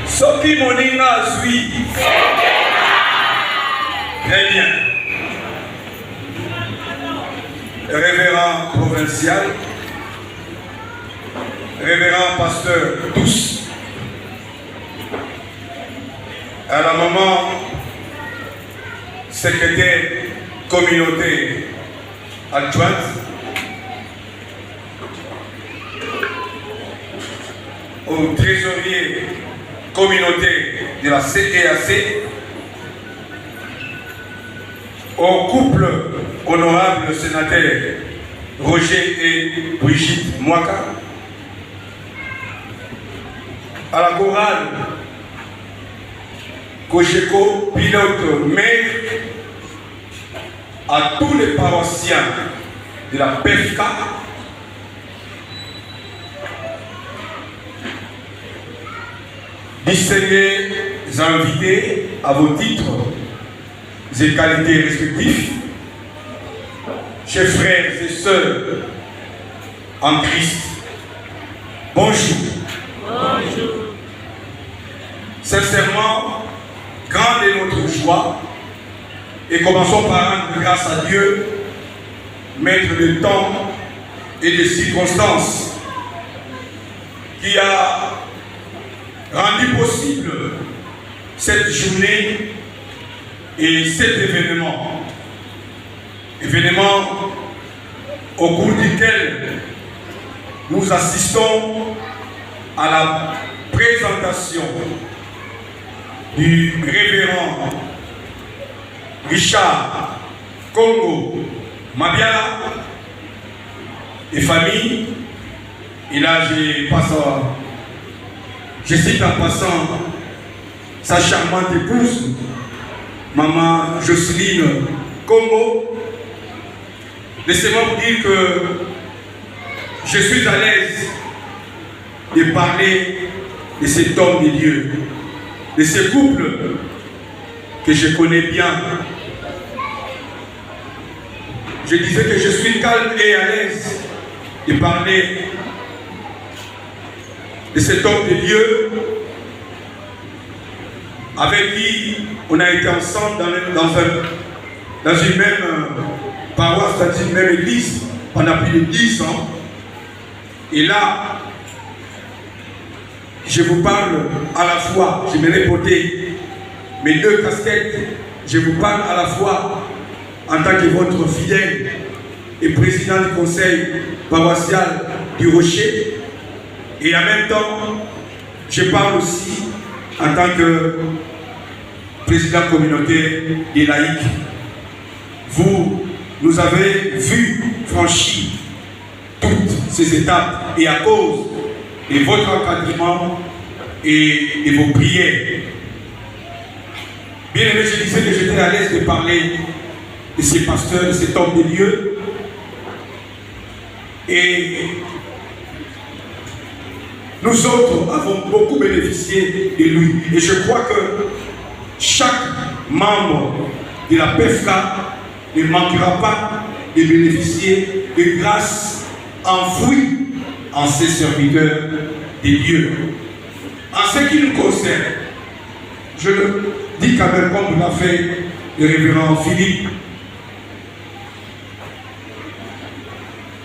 Soki moninga zui. Très bien. Révérend provincial, révérend pasteur tous, à la maman secrétaire communauté adjointe, au trésorier communauté de la CTAC, au couple honorable sénateur Roger et Brigitte Mwaka, à la chorale Cocheco, pilote maire, à tous les paroissiens de la PFK, distingués invités à vos titres et qualités respectifs, chers frères et sœurs en Christ, bonjour. Bonjour. Sincèrement, grande est notre joie et commençons par rendre grâce à Dieu, maître de temps et des circonstances, qui a rendu possible cette journée et cet événement au cours duquel nous assistons à la présentation du révérend Richard Congo Mabiala et famille. Et là, je cite en passant sa charmante épouse, maman Jocelyne Congo. Laissez-moi vous dire que je suis à l'aise de parler de cet homme de Dieu, de ce couple que je connais bien. Je disais que je suis calme et à l'aise de parler de cet homme de Dieu avec qui on a été ensemble dans une même paroisse, dans une même église pendant plus de 10 ans. Et là, je vous parle à la fois, je vais porter mes deux casquettes, je vous parle à la fois en tant que votre fidèle et président du conseil paroissial du Rocher, et en même temps, je parle aussi en tant que président communautaire des laïcs. Vous nous avez vu franchir toutes ces étapes et à cause de votre encadrement et de vos prières. Bien aimé, je disais que j'étais à l'aise de parler de ces pasteurs, de cet homme de Dieu. Et nous autres avons beaucoup bénéficié de lui. Et je crois que chaque membre de la PFK ne manquera pas de bénéficier de grâces enfouies en ces serviteurs de Dieu. En ce qui nous concerne, je le dis quand même comme l'a fait le révérend Philippe.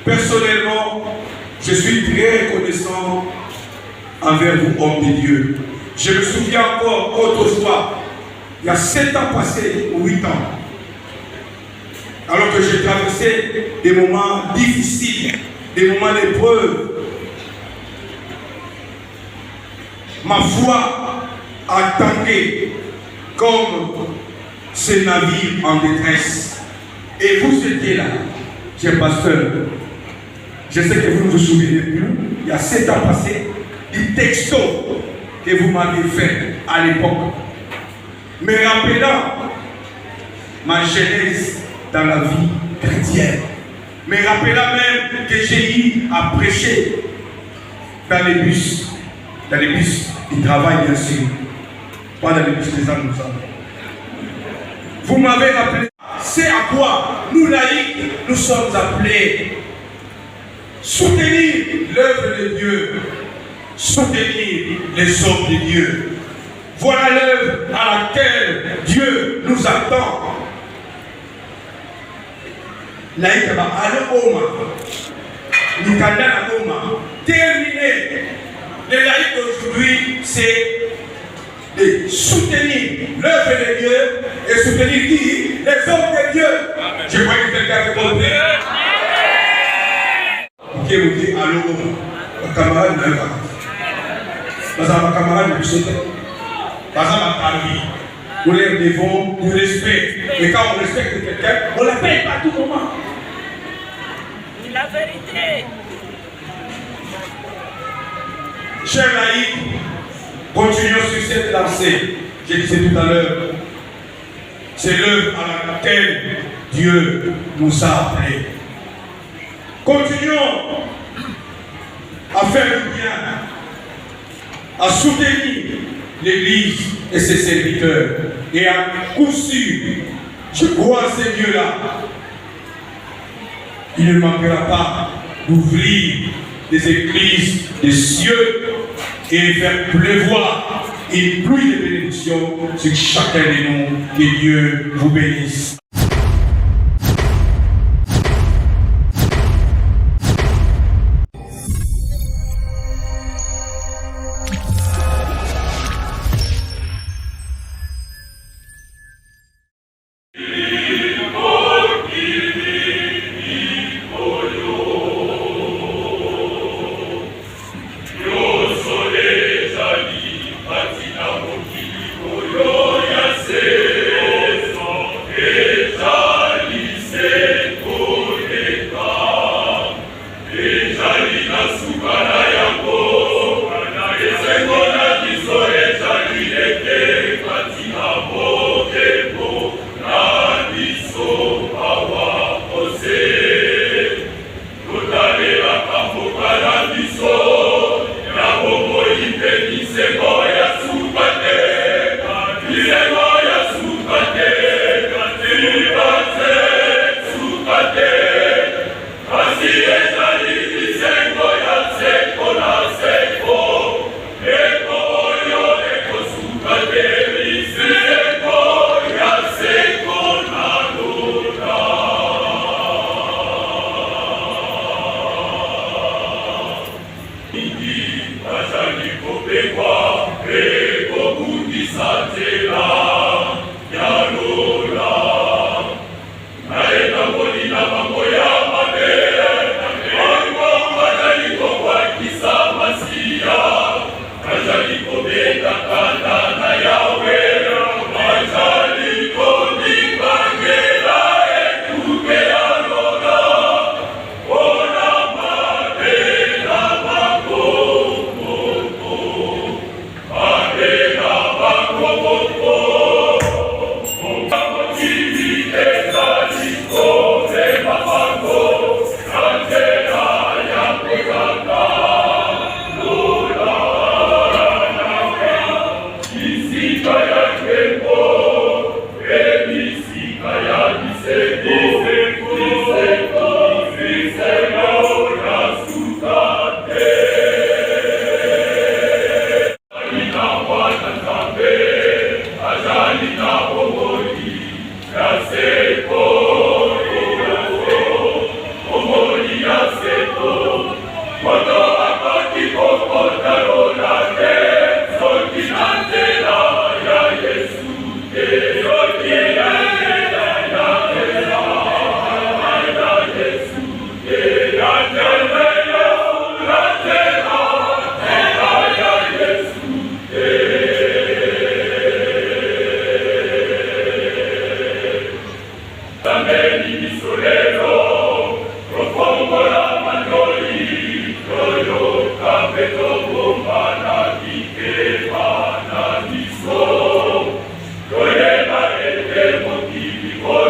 Personnellement, je suis très reconnaissant envers vous, hommes de Dieu. Je me souviens encore autrefois, il y a 7 ans passés, ou 8 ans, alors que j'ai traversé des moments difficiles, des moments d'épreuve. Ma foi a tangué comme ce navire en détresse. Et vous étiez là, cher pasteur. Je sais que vous ne vous souvenez plus, il y a 7 ans passés, du texto que vous m'avez fait à l'époque, me rappelant ma genèse dans la vie chrétienne. Me rappela même que j'ai eu à prêcher dans les bus. Dans les bus, ils travaillent bien sûr. Pas dans les bus des gens nous sommes. Vous m'avez rappelé. C'est à quoi nous laïcs, nous sommes appelés. Soutenir l'œuvre de Dieu. Soutenir les hommes de Dieu. Voilà l'œuvre à laquelle Dieu nous attend. Laïque va aller au Oma. Nikanda à Oma. Terminé. Les laïcs d'aujourd'hui, c'est de soutenir l'œuvre de Dieu et soutenir qui? Les hommes de Dieu. Amen. Je vois que quelqu'un a compris. Ok, vous dites allô, ma camarade n'a pas. Parce que ma camarade ne peut pas. Parce que ma famille, nous les devons du respect. Et quand on respecte quelqu'un, on ne l'appelle pas à tout moment. La vérité. Chers laïcs, continuons sur cette lancée. J'ai dit tout à l'heure. C'est l'œuvre à laquelle Dieu nous a appelés. Continuons à faire du bien, à soutenir l'Église et ses serviteurs. Et à coup sûr, je crois à ces dieux-là. Il ne manquera pas d'ouvrir des églises des cieux et faire pleuvoir une pluie de bénédictions sur chacun de nous. Que Dieu vous bénisse. Go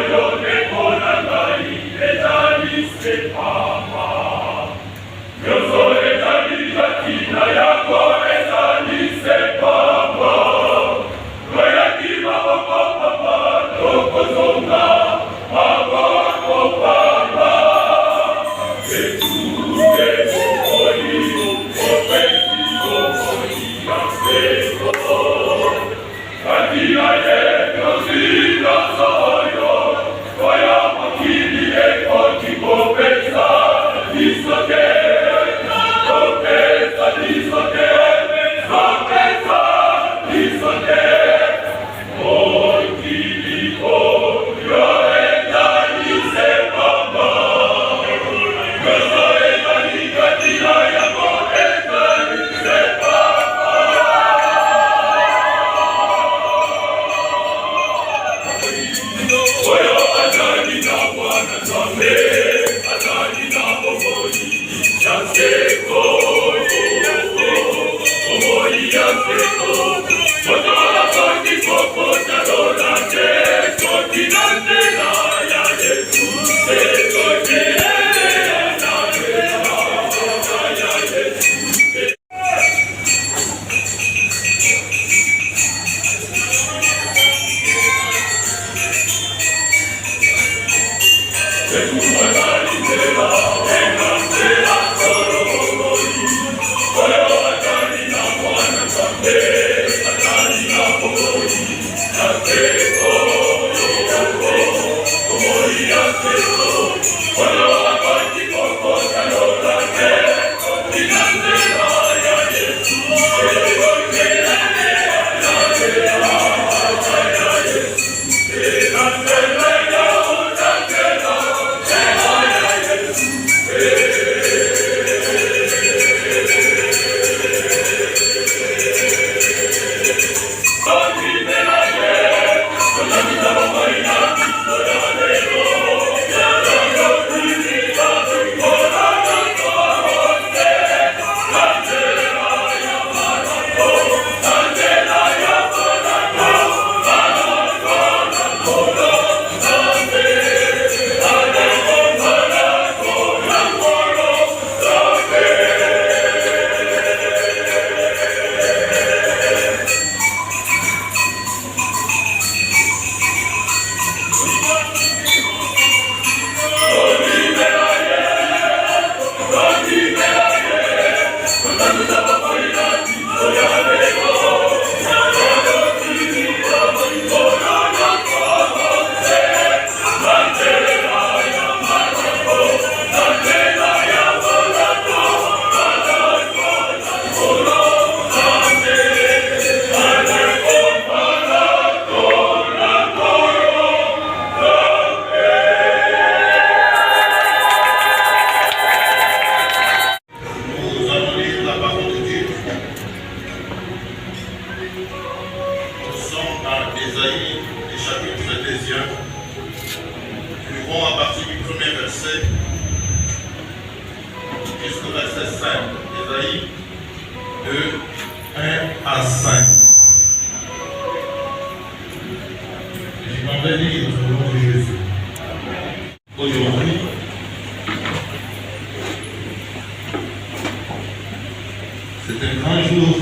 C'est un grand jour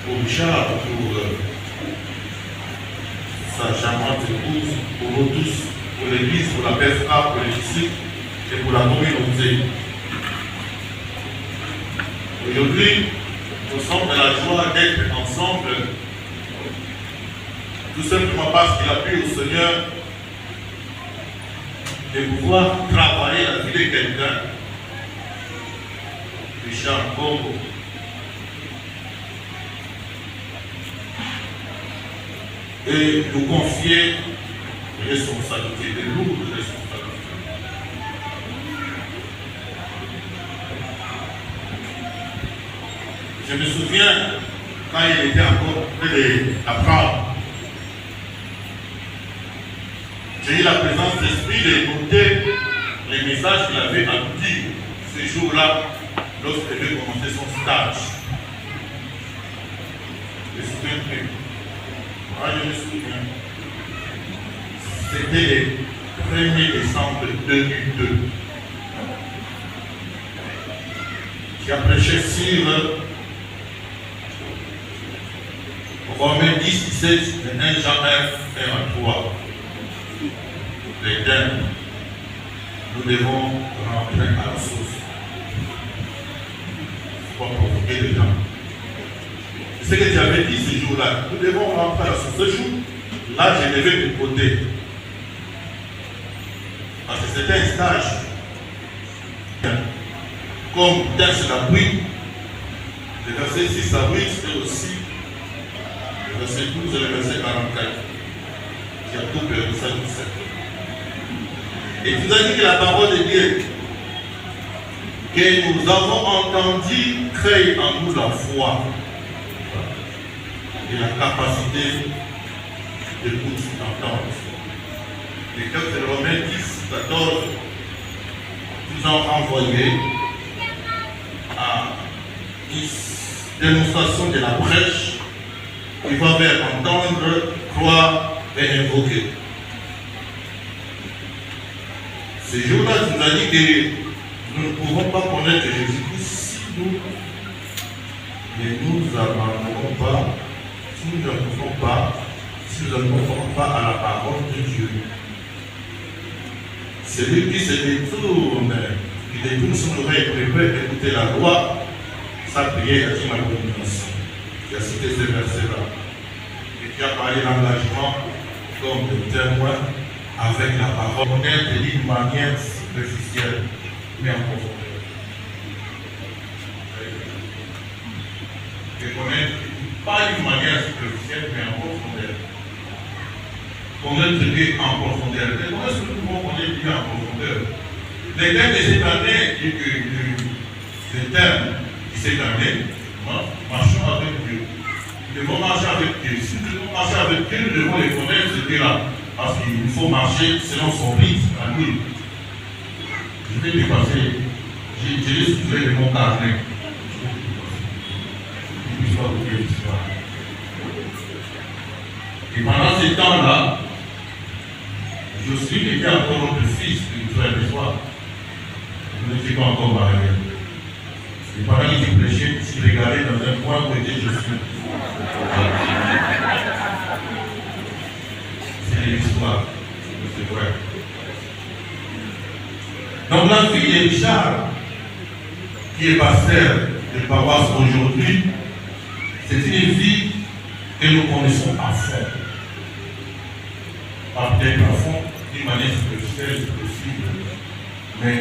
pour Richard, pour sa charmante épouse, pour nous tous, pour l'Église, pour la PFA, pour les disciples et pour la communauté. Aujourd'hui, nous sommes dans la joie d'être ensemble, tout simplement parce qu'il a plu au Seigneur de pouvoir travailler la vie de quelqu'un, Richard Congo. Et nous confier des responsabilités, des lourdes responsabilités. Je me souviens quand il était encore près d'apprendre. J'ai eu la présence d'esprit d'écouter les messages qu'il avait à nous dire ce jour-là lorsqu'il devait commencer son stage. Je me souviens très. Moi, je me souviens. C'était le 1er décembre 2002. J'ai prêché sur Romains 10, 17, 1 Jean 1, 1 à 3. Les dames, nous devons rentrer à la source. Pour provoquer les gens. C'est ce que tu avais dit ce jour-là. Nous devons rentrer à la source. Ce jour, là, je devais me côté. Parce que c'était un stage. Comme texte d'appui, le verset 6 à 8, c'est aussi le verset 12 et le verset 44. Qui a tout perdu ça, tout ça. Et tu as dit que la parole de Dieu, que nous avons entendu, crée en nous la foi et la capacité d'écouter, d'entendre. Les textes de Romains 10, 14 nous ont envoyés à une démonstration de la prêche qui va faire entendre, croire et invoquer. Ce jour-là, tu nous as dit que nous ne pouvons pas connaître Jésus-Christ si nous ne nous abandonnons pas, si nous ne pouvons pas, si nous ne conformons pas à la parole de Dieu. Celui qui se détourne, qui détourne son oreille pour écouter la loi, sa prière est une abomination. Il a cité ce verset-là. Et qui a parlé d'engagement comme de témoin avec la parole. On est d'une manière superficielle, mais en profondeur. Et connaître pas d'une manière superficielle, mais en profondeur. Connaître Dieu en profondeur. Et comment est-ce que nous pouvons connaître Dieu en profondeur? Les thèmes de cette année, le thème de cette année, marchons avec Dieu. Nous devons marcher avec Dieu. Si nous devons marcher avec Dieu, nous devons les connaître, ce là. Parce qu'il faut marcher selon son rythme à lui. Je vais dépasser. J'ai soufflé de mon carnet. Je ne peux pas oublier l'histoire. Et pendant ce temps-là, Jocelyne était encore notre fils du frère de soir. Je n'étais pas encore marié. Et pendant qu'il prêchait, il regardait dans un coin où était Jocelyne. C'est l'histoire, c'est vrai. Donc la fille de Richard, qui est pasteur de paroisse aujourd'hui, c'est une vie que nous connaissons à fond. Pas peut-être à fond, d'une manière superficielle, c'est possible. Mais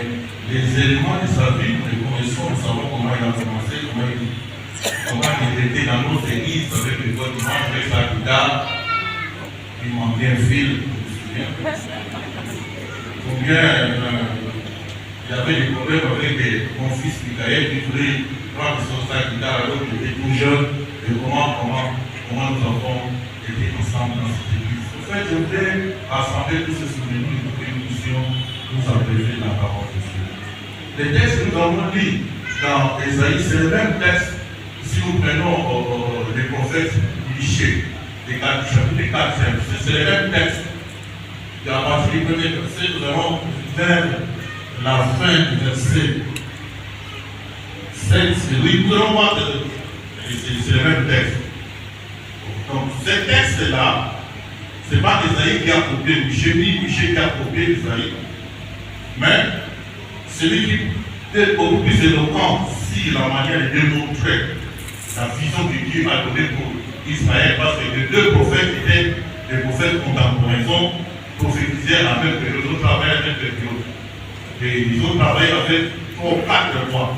les éléments de sa vie, nous les connaissons, nous savons comment il a commencé, comment il était dans notre église avec le code dimanche, avec sa guitare. Il manquait un fil, je me souviens. Combien il y avait des problèmes avec mon fils Michael qui voulait prendre sa guitare alors qu'il était tout jeune. Et comment nous avons été ensemble dans cette église. En fait, je voudrais rassembler tous ces souvenirs pour que nous puissions nous appeler la parole de Dieu. Les textes que nous avons lus dans Ésaïe, c'est le même texte. Si nous prenons les prophètes Michée, chapitre 4, c'est le même texte. Et à partir du premier verset, nous allons vers la fin du verset 7. Oui, nous allons voir, c'est le même texte. Donc, ce texte-là, ce n'est pas Ésaïe qui a copié Michée, ni Michée qui a copié Ésaïe, mais celui qui est beaucoup plus éloquent si la manière de démontrer la vision que Dieu a donnée pour Israël, parce que les deux prophètes étaient des prophètes contemporains. Ils ont prophétisé à la même période, ils ont travaillé à la même période. Et ils ont travaillé avec 3 ou 4 mois.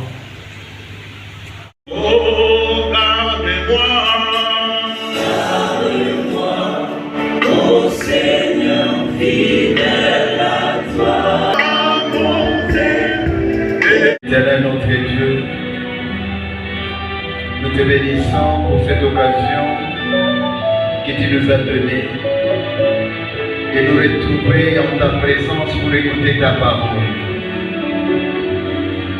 Oh, gardez-moi, oh Seigneur, fidèle à toi. Éternel notre Dieu, nous te bénissons pour cette occasion que tu nous as donnée de nous retrouver en ta présence pour écouter ta parole.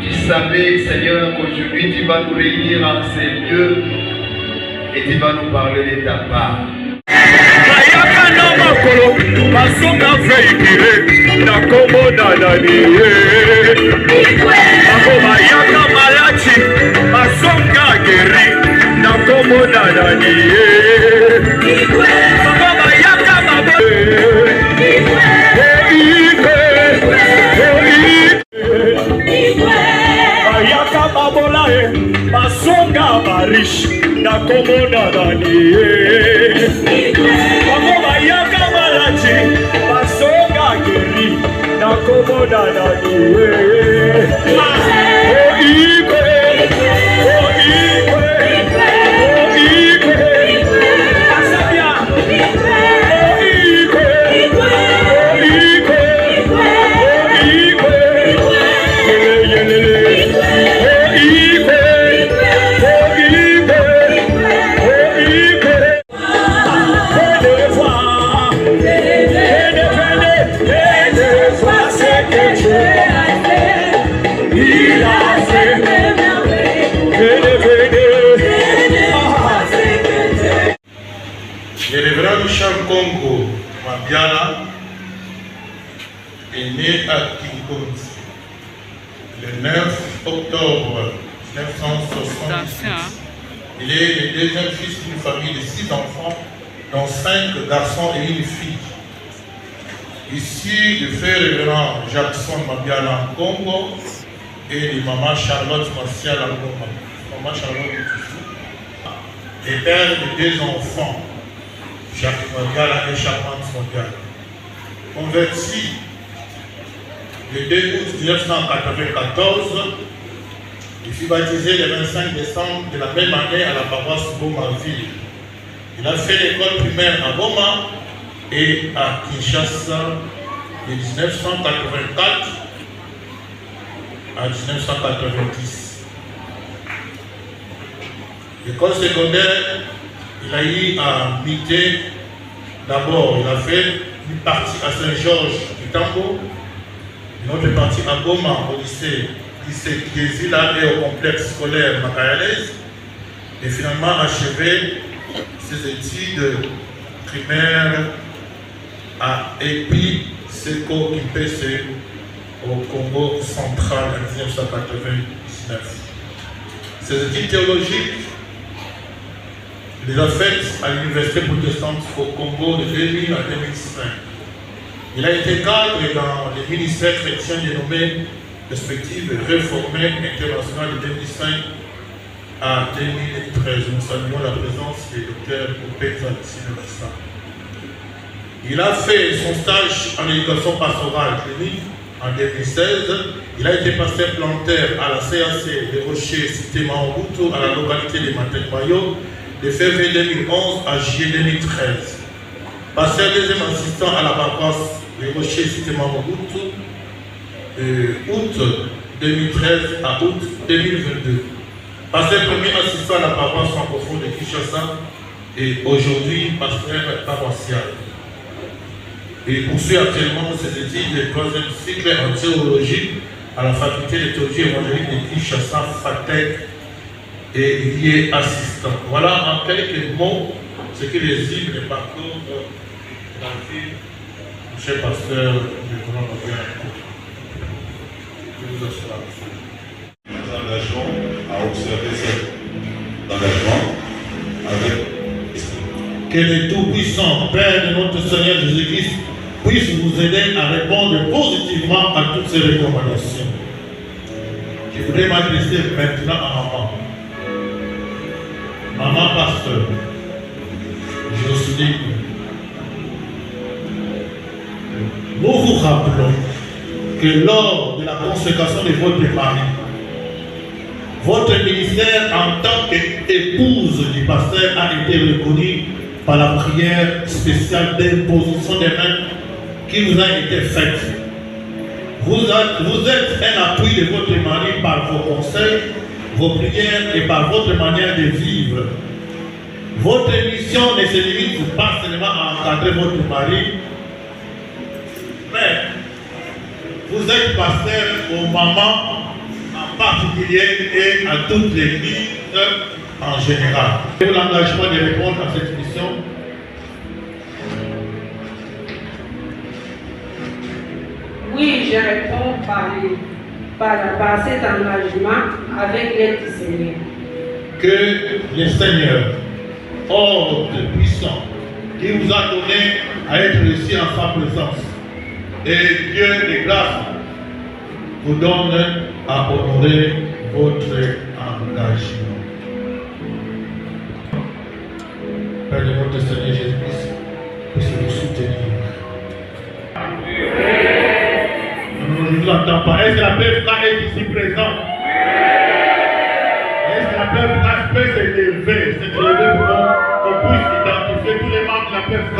Tu savais, Seigneur, qu'aujourd'hui tu vas nous réunir en ces lieux et tu vas nous parler de ta part. Hey! Mabiala est né à Kinkonzi le 9 octobre 1978. Il est le deuxième fils d'une famille de 6 enfants, dont 5 garçons et une fille. Issu du frère révérend Jackson Mabiala Congo et de maman Charlotte Martial Angoma. Maman Charlotte est le père de 2 enfants, Jacques Mabiala et Charmante Mabiala. Converti le 2 août 1994, il fut baptisé le 25 décembre de la même année à la paroisse Goma-Ville. Il a fait l'école primaire à Goma et à Kinshasa de 1984 à 1990. L'école secondaire, il a eu à Mité. D'abord, il a fait une partie à Saint-Georges du Tambo, une autre partie à Goma, au lycée Kiesila et au complexe scolaire Macayalaise, et finalement achevé ses études primaires à Epi Seko Kipese au Congo central en 1999. Ses études théologiques les a faites à l'université protestante au Congo de 2000 à 2005. Il a été cadre dans les ministères chrétiens dénommés respectifs réformés internationaux de 2005 à 2013. Nous saluons la présence du docteur Oupeta Sinebassa. Il a fait son stage en éducation pastorale clinique en 2016. Il a été pasteur plantaire à la CAC des Rochers, cité Maobutu, à la localité de Matenmayo, de février 2011 à juillet 2013. Pasteur deuxième assistant à la paroisse des Rochers, cité Maobutu, de août 2013 à août 2022. Pasteur premier assistant à la paroisse francophone de Kinshasa et aujourd'hui pasteur paroissial. Et poursuit actuellement ses études de 3e cycle en théologie à la faculté de théologie évangélique de Kinshasa, FATEC, et il y est assistant. Voilà en quelques mots ce qui résume le parcours de la vie du chef pasteur du Grand Orient. Je vous assure. Nous engageons à observer cet engagement avec esprit. Que le Tout-Puissant, Père de notre Seigneur Jésus-Christ, puisse vous aider à répondre positivement à toutes ces recommandations. Je voudrais m'adresser maintenant à maman. Maman pasteur, Jocelyne, nous vous rappelons que lors de la consécration de votre mari, votre ministère en tant qu'épouse du pasteur a été reconnu par la prière spéciale d'imposition des mains qui vous a été faite. Vous êtes un appui de votre mari par vos conseils, vos prières et par votre manière de vivre. Votre mission ne se limite pas seulement à encadrer votre mari, mais vous êtes pasteur aux mamans en particulier et à toute l'Église en général. Pour l'engagement de répondre à cette mission, oui, je réponds par cet engagement avec l'aide du Seigneur. Que le Seigneur, ordre puissant, qui vous a donné à être ici en sa présence, et Dieu de grâce vous donne à honorer votre engagement. Père de notre Seigneur Jésus-Christ, puisse nous soutenir. Nous ne vous entendons pas. Est-ce que la PFK est ici présente? Est-ce que la PFK peut s'élever pour qu'on puisse identifier tous les membres de la PFK?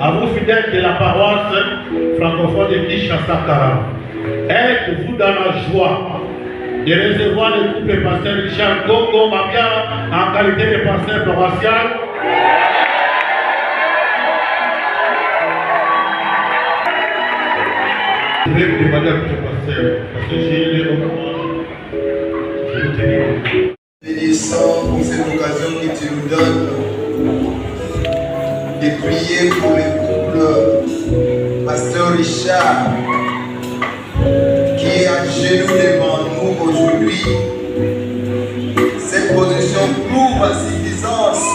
À vous fidèles de la paroisse francophone de Kinshasa, êtes-vous dans la joie de recevoir le couple pasteur Richard Congo Mabiala en qualité de pasteur paroissial? Je vais vous demander à votre pasteur, parce que j'ai les recommandations. Je vous tenir. Bénissons pour cette occasion que tu nous donnes de prier pour le couple Pasteur Richard qui est à genoux devant nous aujourd'hui. Cette position prouve à suffisance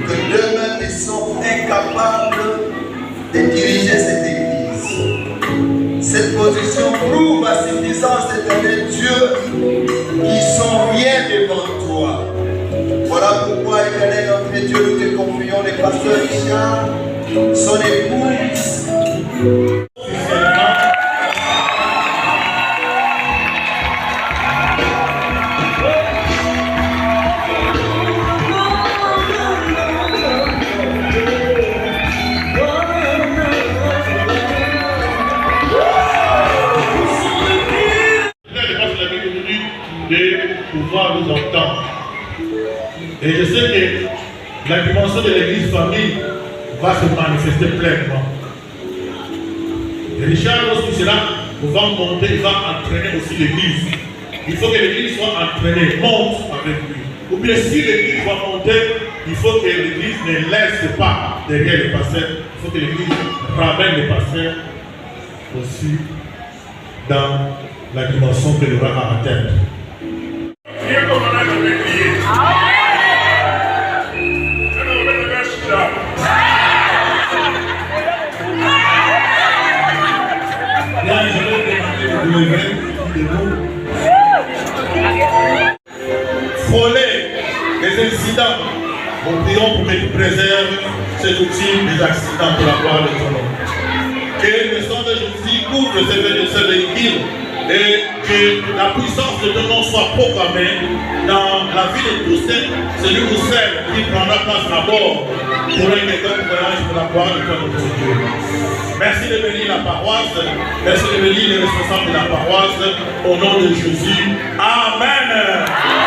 que d'eux-mêmes ils sont incapables de diriger cette église. Cette position prouve à suffisance, éternel Dieu, qu'ils sont rien devant toi. Voilà pourquoi, éternel notre Dieu, nous te confions le pasteur Richard, son épouse. De pouvoir nous entendre. Et je sais que la dimension de l'église famille va se manifester pleinement. Et Richard, lorsqu'il sera, on va monter, il va entraîner aussi l'église. Il faut que l'église soit entraînée, monte avec lui. Ou bien si l'église va monter, il faut que l'église ne laisse pas derrière les pasteurs. Il faut que l'église ramène les pasteurs aussi dans la dimension qu'elle aura à atteindre. Dieu comme on a jamais crié. Frôler les incidents. Nous prions pour que tu préserves cet outil des accidents pour la gloire de ton nom. Que le sang de Jésus couvre ce véhicule et que la puissance de ton nom soit proclamée dans la vie de tous celui ou celle qui prendra place à bord pour un quelconque voyage pour la gloire de ton Dieu. Merci de bénir la paroisse, merci de bénir les responsables de la paroisse, au nom de Jésus. Amen.